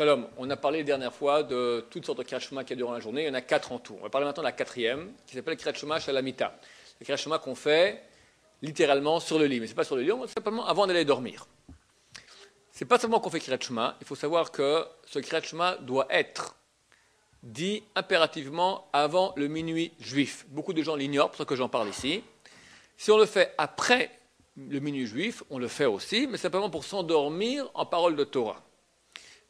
Shalom, on a parlé la dernière fois de toutes sortes de Kriyat Shema qu'il y a durant la journée. Il y en a 4 en tout. On va parler maintenant de la quatrième, qui s'appelle Kriyat Shema Shalamita. Le Kriyat Shema qu'on fait littéralement sur le lit. Mais ce n'est pas sur le lit, on fait simplement avant d'aller dormir. Ce n'est pas seulement qu'on fait Kriyat Shema. Il faut savoir que ce Kriyat Shema doit être dit impérativement avant le minuit juif. Beaucoup de gens l'ignorent, pour ça que j'en parle ici. Si on le fait après le minuit juif, on le fait aussi, mais simplement pour s'endormir en parole de Torah.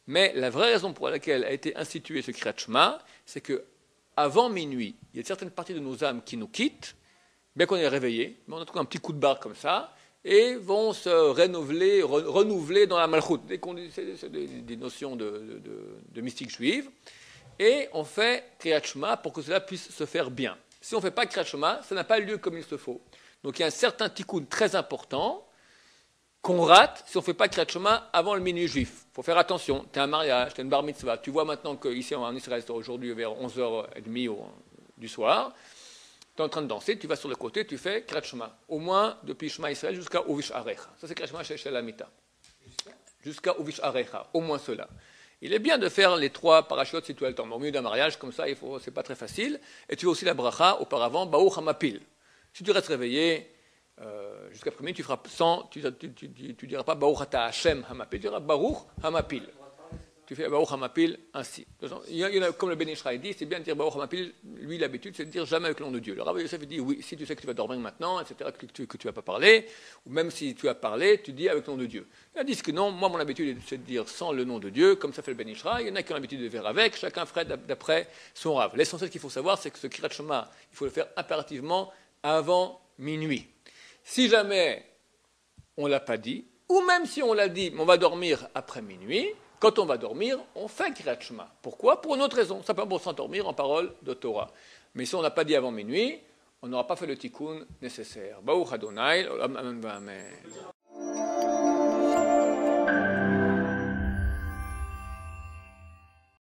Mais la vraie raison pour laquelle a été institué ce Kriyat Shema, c'est que avant minuit, il y a certaines parties de nos âmes qui nous quittent, bien qu'on est réveillé, mais on a trouvé un petit coup de barre comme ça, et vont se renouveler dans la malchoute. C'est des notions de mystique juive. Et on fait Kriyat Shema pour que cela puisse se faire bien. Si on ne fait pas Kriyat Shema, ça n'a pas lieu comme il se faut. Donc il y a un certain tikkun très important qu'on rate si on ne fait pas Kriyat Shema avant le minuit juif. Il faut faire attention, tu as un mariage, tu as une bar mitzvah, tu vois maintenant qu'ici en Israël, c'est aujourd'hui vers 11h30 du soir, tu es en train de danser, tu vas sur le côté, tu fais Kriyat Shema. Au moins depuis Shema Israël jusqu'à Uvish Arecha. Ça c'est Kriyat Shema chez Shalamita. Jusqu'à Uvish Arecha, au moins cela. Il est bien de faire les 3 parachutes si tu as le temps. Mais au milieu d'un mariage, comme ça, c'est pas très facile. Et tu fais aussi la bracha auparavant, Baruch Hamapil. Si tu restes réveillé jusqu'à après-midi, tu feras sans, tu diras pas Baruch Ata Hashem Hamapil, tu diras Baruch Hamapil. Tu fais Baruch Hamapil ainsi. Il y en a, comme le Ben Ishraï dit, c'est bien de dire Baruch Hamapil. Lui, l'habitude, c'est de dire jamais avec le nom de Dieu. Le Rabbi Yosef dit oui, si tu sais que tu vas dormir maintenant, etc., que tu vas pas parler, ou même si tu as parlé, tu dis avec le nom de Dieu. Il y en a qui disent que non, moi mon habitude c'est de dire sans le nom de Dieu, comme ça fait le Ben Ishraï. Il y en a qui ont l'habitude de faire avec, chacun ferait d'après son rave. L'essentiel qu'il faut savoir, c'est que ce Kriyat Shema, il faut le faire impérativement avant minuit. Si jamais on ne l'a pas dit, ou même si on l'a dit, mais on va dormir après minuit, quand on va dormir, on fait Kriyat Shema. Pourquoi? Pour une autre raison, simplement pour s'endormir en parole de Torah. Mais si on n'a pas dit avant minuit, on n'aura pas fait le tikkun nécessaire. Baruch Adonai, Amen.